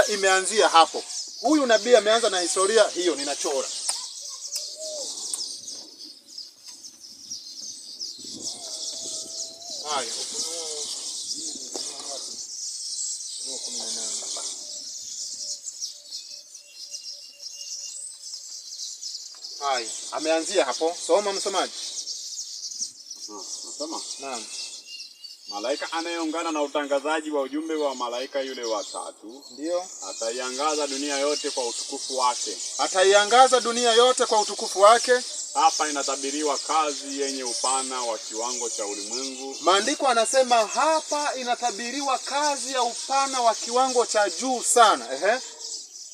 historia imeanzia hapo. Huyu nabii ameanza na historia hiyo, ninachora. Haya, haya, ameanzia hapo. Soma msomaji. Nasema? Naam. Malaika anayeungana na utangazaji wa ujumbe wa malaika yule wa tatu, ndio, ataiangaza dunia yote kwa utukufu wake. Ataiangaza dunia yote kwa utukufu wake. Hapa inatabiriwa kazi yenye upana wa kiwango cha ulimwengu. Maandiko anasema hapa inatabiriwa kazi ya upana wa kiwango cha juu sana.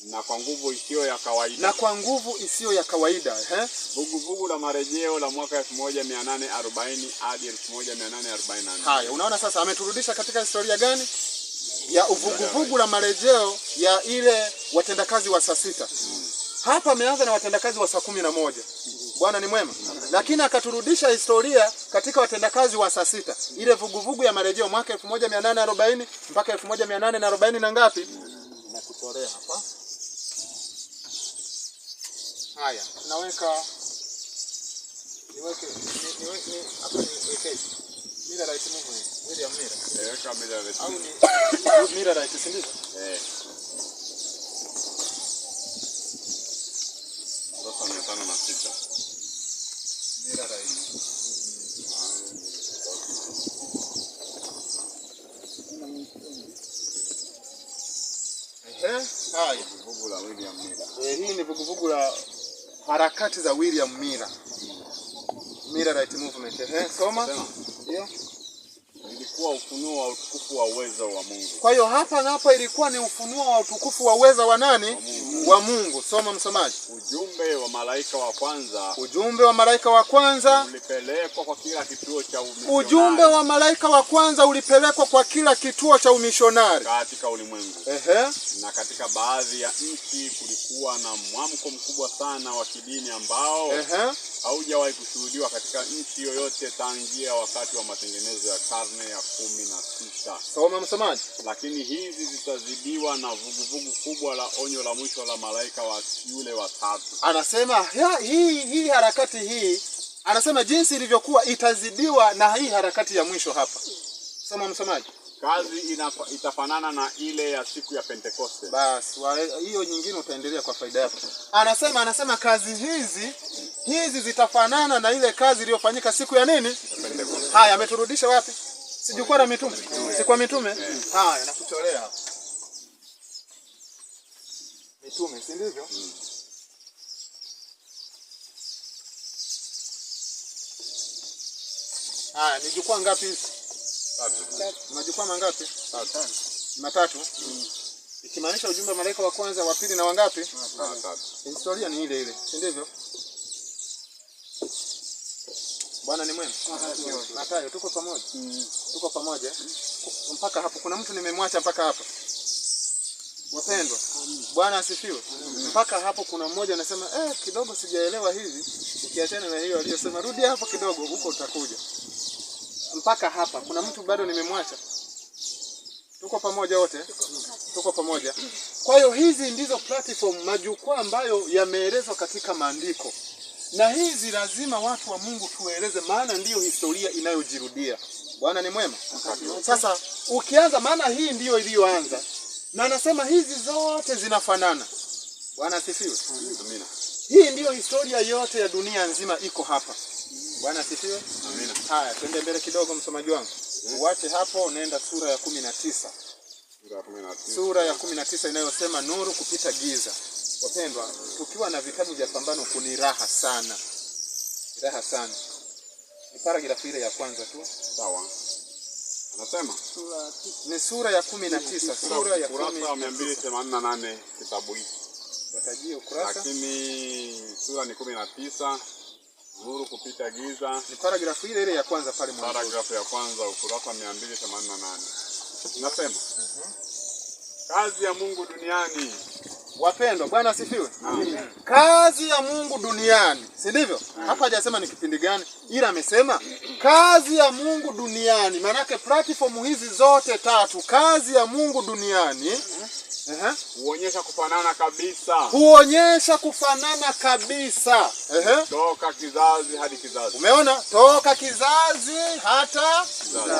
Na kwa nguvu isiyo ya kawaida. Na kwa nguvu isiyo ya kawaida. Vuguvugu la marejeo la mwaka 1840 hadi 1844. Haya, unaona sasa ameturudisha katika historia gani? Ya uvuguvugu la marejeo ya ile watendakazi wa saa 6. Hapa ameanza na watendakazi wa saa 11. Bwana ni mwema. Lakini akaturudisha historia katika watendakazi wa saa 6. Ile vuguvugu ya marejeo mwaka 1840 mpaka 1840 na ngapi? Nakutorea hapa. Haya, naweka niweke hapa niweke mira right movement, mira mira. Weka mira right. Au ni mira right, si ndivyo? Sasa 506. Mira right. Haya, vuguvugu la William Miller. Hii ni vuguvugu la harakati za William Miller. Mira right movement. Soma. Ndio. Ilikuwa ufunuo wa utukufu wa uwezo wa Mungu. Kwa hiyo hapa ilikuwa ni ufunuo wa utukufu wa uwezo wa nani? Wa Mungu. Soma msomaji. Ujumbe wa malaika wa kwanza. Ujumbe wa malaika wa kwanza ulipelekwa kwa kila kituo cha umishonari. Ujumbe wa malaika wa kwanza ulipelekwa kwa kila kituo cha umishonari katika ulimwengu. Na katika baadhi ya nchi kulikuwa na mwamko mkubwa sana wa kidini ambao haujawahi kushuhudiwa katika nchi yoyote tangia wakati wa matengenezo ya karne ya 16. Soma msomaji. Lakini hizi zitazidiwa na vuguvugu kubwa la onyo la mwisho la malaika wa yule wa tatu. Anasema hii harakati hii, anasema jinsi ilivyokuwa itazidiwa na hii harakati ya mwisho hapa. Soma msomaji. Kazi itafanana na ile ya siku ya Pentekoste. Basi hiyo nyingine utaendelea kwa faida yako. Anasema kazi hizi zitafanana na ile kazi iliyofanyika siku ya nini? Pentekoste. Haya, ameturudisha wapi? Si jukwaa la mitume? Si kwa mitume? Haya, nakutolea hapa. Mitume, si ndivyo? Haya, ni jukwaa ngapi hizi? 3. Majukwaa mangapi? 3. Matatu. Ikimaanisha ujumbe wa malaika wa kwanza, wa pili na wangapi? 3. Historia ni ile ile, si ndivyo? Bwana ni mwema. Matayo, tuko pamoja. Tuko pamoja. Mpaka hapo kuna mtu nimemwacha mpaka hapa. Wapendwa, Bwana asifiwe. Mpaka hapo kuna mmoja anasema kidogo sijaelewa hivi. Ukiachana na hiyo aliyosema, rudi hapo kidogo, huko utakuja. Mpaka hapa kuna mtu bado nimemwacha. Tuko pamoja wote? Tuko pamoja. Kwa hiyo hizi ndizo platform, majukwaa ambayo yameelezwa katika maandiko. Na hizi lazima watu wa Mungu tueleze, maana ndiyo historia inayojirudia. Bwana ni mwema. Sasa ukianza, maana hii ndiyo iliyoanza. Na anasema hizi zote zinafanana. Bwana asifiwe. Amina. Hii ndiyo historia yote ya dunia nzima iko hapa. Bwana asifiwe. Amina. Haya, twende mbele kidogo msomaji wangu. Uache hapo, nenda sura ya 19. Sura ya 19 inayosema nuru kupita giza. Wapendwa, tukiwa na vitabu vya pambano kuni raha sana. Raha sana. Ni paragrafu ile ya kwanza tu. Sawa. Anasema ni sura ya 19, sura ya 288 kitabu hiki. Watajie ukurasa. Lakini sura ni 19, nuru kupita giza. Ni paragrafu ile ya kwanza pale mwanzo. Paragrafu ya kwanza ukurasa 288. Nasema kazi ya Mungu duniani. Wapendwa, Bwana asifiwe. Kazi ya Mungu duniani. Si ndivyo? Hapa hajasema ni kipindi gani. ila amesema kazi ya Mungu duniani. Maanake platform hizi zote tatu, kazi ya Mungu duniani huonyesha kufanana kabisa. Huonyesha kufanana kabisa. Toka kizazi hadi kizazi. Umeona? Toka kizazi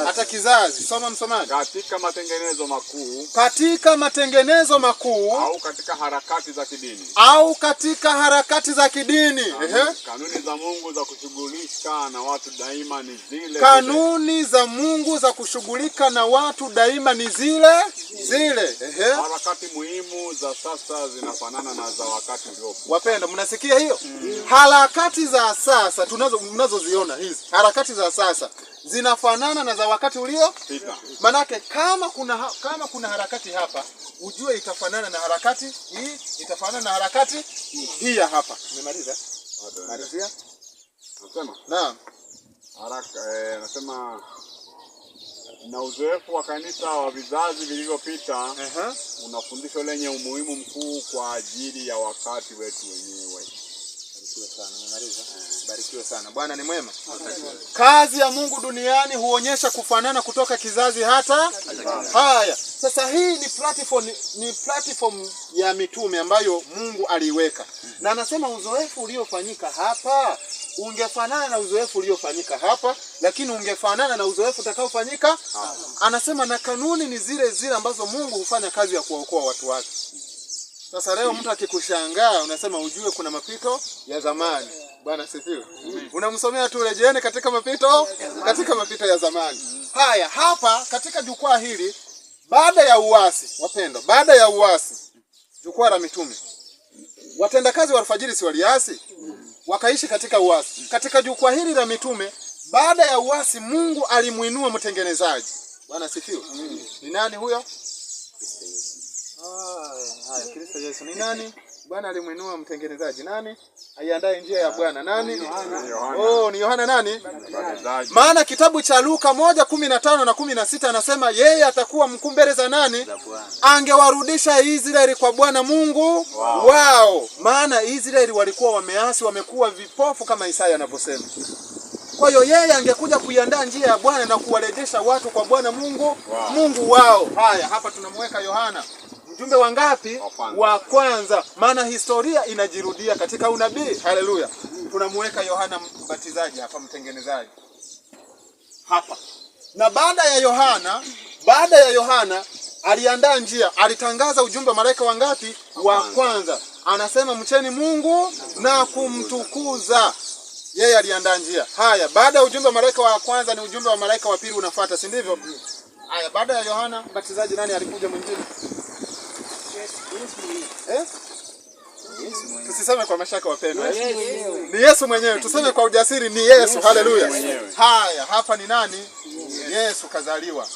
hata kizazi. Soma msomaji. Katika matengenezo makuu. Katika matengenezo makuu. Au katika harakati za kidini. Au katika harakati za kidini. Kanuni za Mungu za kushughulika na watu daima ni zile. Kanuni za Mungu za kushughulika na watu daima ni zile. Harakati muhimu za sasa zinafanana na za wakati uliopo. Wapenda, mnasikia hiyo? Harakati za sasa mnazoziona hizi, harakati za sasa zinafanana na za wakati uliopita. Manake kama kuna harakati hapa, ujue itafanana na harakati hii, itafanana na harakati hii hapa. Umemaliza? Malizia. Nasema? Naam. Nasema na uzoefu wa kanisa wa vizazi vilivyopita una fundisho lenye umuhimu mkuu kwa ajili ya wakati wetu wenyewe. Barikiwe sana. Umemaliza? Barikiwe sana. Bwana ni mwema. Kazi ya Mungu duniani huonyesha kufanana kutoka kizazi hata haya. Sasa hii ni platform ya mitume ambayo Mungu aliiweka. Na anasema uzoefu uliofanyika hapa ungefanana na uzoefu uliofanyika hapa, lakini ungefanana na uzoefu utakaofanyika. Anasema na kanuni ni zile ambazo Mungu hufanya kazi ya kuokoa watu wake. Sasa leo mtu akikushangaa unasema ujue kuna mapito ya zamani. Bwana sifiwe. Unamsomea tu rejeeni katika mapito ya zamani. Haya, hapa katika jukwaa hili baada ya uasi, wapendwa, baada ya uasi, jukwaa la mitume, watendakazi wa alfajiri si waliasi? Wakaishi katika uasi. Katika jukwaa hili la mitume, baada ya uasi, Mungu alimuinua mtengenezaji. Bwana sifiwe. Ni nani huyo? Kristo Yesu. Ni nani? Bwana alimuinua mtengenezaji. Nani? Aiandae njia ya Bwana. Nani? Ni Yohana nani? Maana kitabu cha Luka 1:15 na 16 anasema yeye atakuwa mkuu mbele za nani? Angewarudisha Israeli kwa Bwana Mungu wao. Maana Israeli walikuwa wameasi, wamekuwa vipofu kama Isaya anavyosema. Kwa hiyo yeye angekuja kuiandaa njia ya Bwana na kuwarejesha watu kwa Bwana Mungu wao. Haya, hapa tunamweka Yohana mjumbe wa ngapi? Wa kwanza. Maana historia inajirudia katika unabii. Haleluya. Tunamweka Yohana Mbatizaji hapa, mtengenezaji hapa. Na baada ya Yohana aliandaa njia, alitangaza ujumbe wa malaika wa ngapi? Wa kwanza. Anasema mcheni Mungu na kumtukuza. Yeye aliandaa njia. Haya, baada ya ujumbe wa malaika wa kwanza ni ujumbe wa malaika wa pili unafuata, si ndivyo? Haya, baada ya Yohana Mbatizaji nani alikuja mwingine? Tusiseme kwa mashaka wapendwa. Ni Yesu mwenyewe. Tuseme kwa ujasiri ni Yesu. Haleluya. Haya, hapa ni nani? Yesu kazaliwa.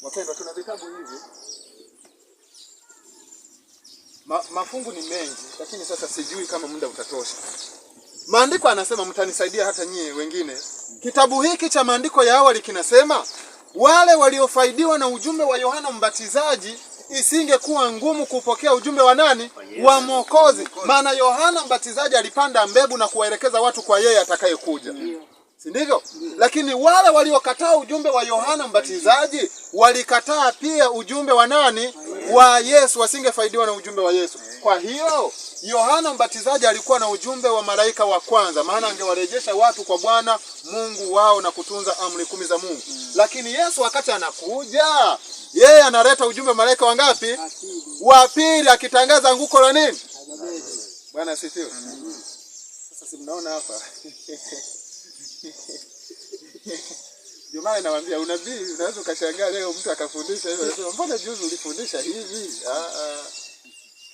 Wapendwa, tuna vitabu hivi. Mafungu ni mengi, lakini sasa sijui kama muda utatosha. Maandiko anasema mtanisaidia hata nyie wengine. Kitabu hiki cha maandiko ya awali kinasema wale waliofaidiwa na ujumbe wa Yohana Mbatizaji isingekuwa ngumu kupokea ujumbe wa nani? Wa Mwokozi. Maana Yohana Mbatizaji alipanda mbegu na kuwaelekeza watu kwa yeye atakayekuja. Si ndivyo? Lakini wale waliokataa ujumbe wa Yohana Mbatizaji walikataa pia ujumbe wa nani? Wa Yesu, wasingefaidiwa na ujumbe wa Yesu. Kwa hiyo Yohana Mbatizaji alikuwa na ujumbe wa malaika wa kwanza, maana angewarejesha watu kwa Bwana Mungu wao na kutunza amri 10 za Mungu. Lakini Yesu wakati anakuja, yeye analeta ujumbe malaika wa ngapi? Wa pili, akitangaza anguko la nini? Bwana asifiwe. Sasa si mnaona hapa? Jumaa nawaambia unabii unaweza ukashangaa leo mtu akafundisha hivyo. Anasema mbona juzi ulifundisha hivi?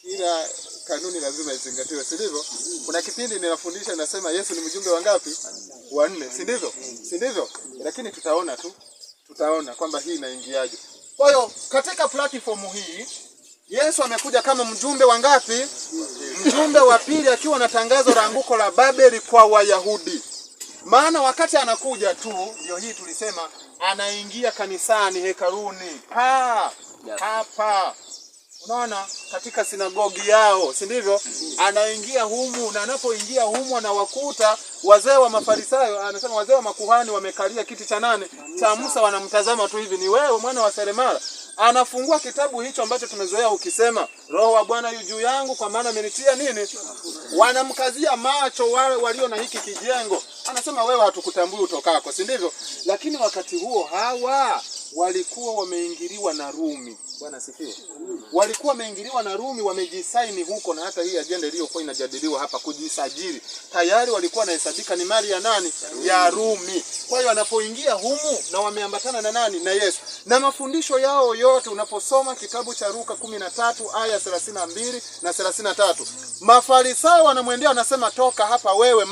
Ila kanuni lazima izingatiwe, si ndivyo? Kuna kipindi ninafundisha nasema Yesu ni mjumbe wa ngapi? Wa 4, si ndivyo? Si ndivyo? Lakini tutaona kwamba hii inaingiaje. Kwa hiyo katika platform hii Yesu amekuja kama mjumbe wa ngapi? Mjumbe wa pili, akiwa na tangazo la anguko la Babeli kwa Wayahudi. Maana wakati anakuja tu ndio hii tulisema anaingia kanisani, hekaluni. Hapa unaona, katika sinagogi yao, si ndivyo? Anaingia humu, na anapoingia humu anawakuta wazee wa Mafarisayo, anasema wazee wa makuhani wamekalia kiti cha nane cha Musa, wanamtazama tu hivi, ni wewe mwana wa seremala? Anafungua kitabu hicho ambacho tumezoea ukisema, Roho wa Bwana yu juu yangu kwa maana amenitia nini? Wanamkazia macho wale walio na hiki kijengo. Anasema wewe hatukutambui utokako, si ndivyo? Lakini wakati huo hawa walikuwa wameingiliwa na Rumi. Bwana sifiwe. Walikuwa wameingiliwa na Rumi, wamejisaini huko, na hata hii ajenda iliyokuwa inajadiliwa hapa kujisajili, tayari walikuwa wanahesabika ni mali ya nani? Ya Rumi. Kwa hiyo wanapoingia humu na wameambatana na nani? Na Yesu. Na mafundisho yao yote unaposoma kitabu cha Luka 13 aya 32 na 33. Mafarisayo wanamwendea wanasema, toka hapa wewe,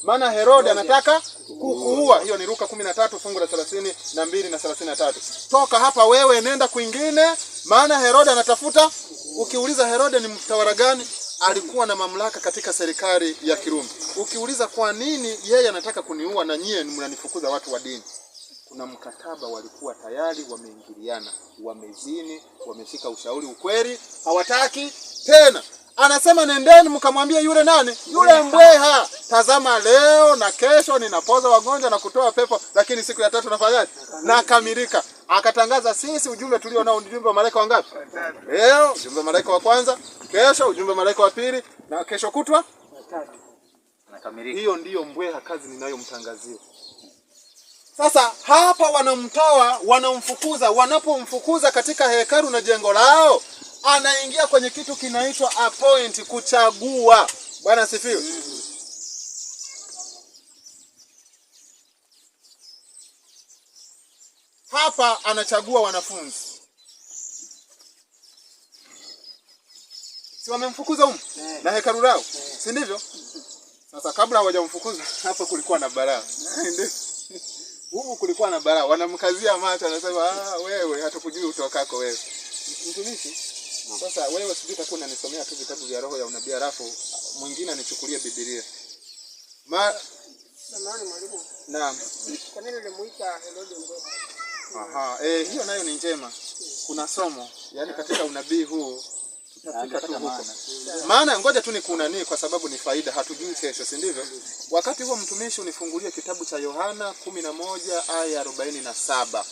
maana Herode anataka kukuua. Hiyo ni Luka 13 fungu la 32 na 33. Toka hapa wewe, nenda kwingine, maana Herode anatafuta. Ukiuliza Herode ni mtawala gani, alikuwa na mamlaka katika serikali ya Kirumi. Ukiuliza kwa nini yeye anataka kuniua na nyie mnanifukuza watu wa dini, kuna mkataba walikuwa tayari wameingiliana, wamezini, wameshika ushauri, ukweli hawataki tena. Anasema nendeni mkamwambie yule nani? Yule mbweha, tazama leo na kesho ninapoza wagonjwa na kutoa pepo, lakini siku ya tatu nafanyaje? Nakamilika. Akatangaza, sisi ujumbe tulio nao ujumbe wa malaika wangapi? Leo ujumbe wa malaika wa kwanza, kesho ujumbe wa malaika wa pili, na kesho kutwa nakamilika. Hiyo ndiyo mbweha, kazi ninayomtangazia. Sasa hapa wanamtoa, wanamfukuza. Wanapomfukuza katika hekalu na jengo lao, anaingia kwenye kitu kinaitwa appoint, kuchagua. Bwana sifiwe. Hapa anachagua wanafunzi. Si wamemfukuza huko na hekalu lao, si ndivyo? Sasa kabla hawajamfukuza, hapa kulikuwa na balaa. Ndio. Huko kulikuwa na balaa. Wanamkazia macho, anasema wewe hatukujui utokako wewe. Mtumishi, sasa wewe sijui utakuwa unanisomea tu vitabu vya roho ya unabii, alafu mwingine anichukulie Biblia. Samahani mwalimu. Naam. Kwa nini ulimuita Herode mbweha? Aha, hiyo nayo ni njema. Kuna somo, yani katika unabii huu tutafika tu huko. Maana ngoja tu nikunani kwa sababu ni faida, hatujui kesho, si ndivyo? Wakati huo mtumishi unifungulie kitabu cha Yohana 11 aya 47.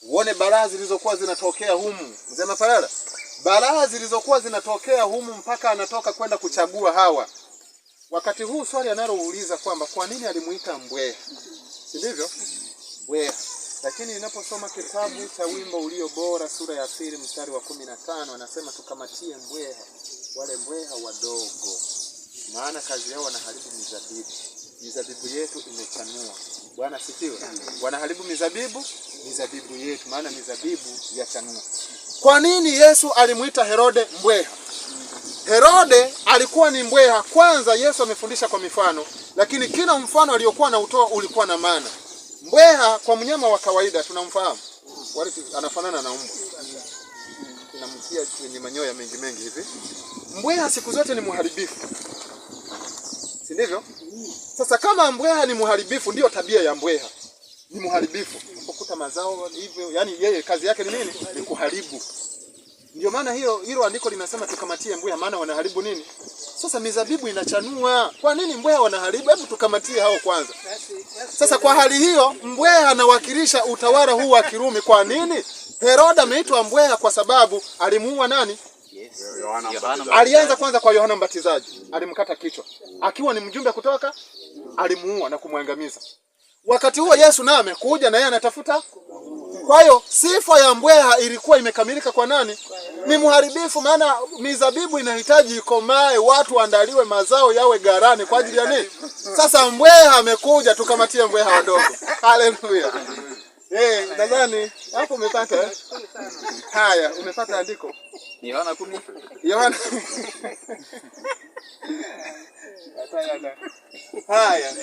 Uone balaa zilizokuwa zinatokea humu. Mzee Mapalala, balaa zilizokuwa zinatokea humu mpaka anatoka kwenda kuchagua hawa. Wakati huu swali analouliza kwamba kwa nini alimuita mbweha, si ndivyo? Mbweha. Lakini ninaposoma kitabu cha Wimbo Ulio Bora sura ya 2 mstari wa 15, anasema tukamatie mbweha, wale mbweha wadogo, maana kazi yao wanaharibu mizabibu. Mizabibu yetu imechanua. Bwana sifiwe. Wanaharibu mizabibu yetu, maana mizabibu yachanua. Kwa nini Yesu alimuita Herode mbweha? Herode alikuwa ni mbweha. Kwanza Yesu amefundisha kwa mifano, lakini kila mfano aliokuwa na utoa ulikuwa na maana. Mbweha kwa mnyama wa kawaida tunamfahamu, anafanana na mbwa, kuna mkia wenye manyoya mengi mengi hivi. Mbweha siku zote ni muharibifu, si ndivyo? Sasa kama mbweha ni muharibifu, ndio tabia ya mbweha, ni muharibifu. Unapokuta mazao hivyo, yani yeye kazi yake ni nini? Ni kuharibu. Ndio maana hilo andiko linasema tukamatie mbweha, maana wanaharibu nini? Sasa mizabibu inachanua. Kwa nini mbweha wanaharibu? Hebu tukamatie hao kwanza. Sasa kwa hali hiyo mbweha anawakilisha utawala huu wa Kirumi. Kwa nini? Herode ameitwa mbweha kwa sababu alimuua nani? Alianza kwanza kwa Yohana Mbatizaji, alimkata kichwa. Akiwa ni mjumbe kutoka, alimuua na kumwangamiza. Wakati huo Yesu naye amekuja na yeye anatafuta. Kwa hiyo sifa ya mbweha ilikuwa imekamilika kwa nani? Ni muharibifu, maana mizabibu inahitaji ikomae, watu waandaliwe mazao yawe garani kwa ajili ya nini? Sasa mbweha amekuja, tukamatie mbweha wadogo. Haleluya. Nadhani hapo umepata. Haya, umepata andiko. Yohana 10. Yohana. Haya.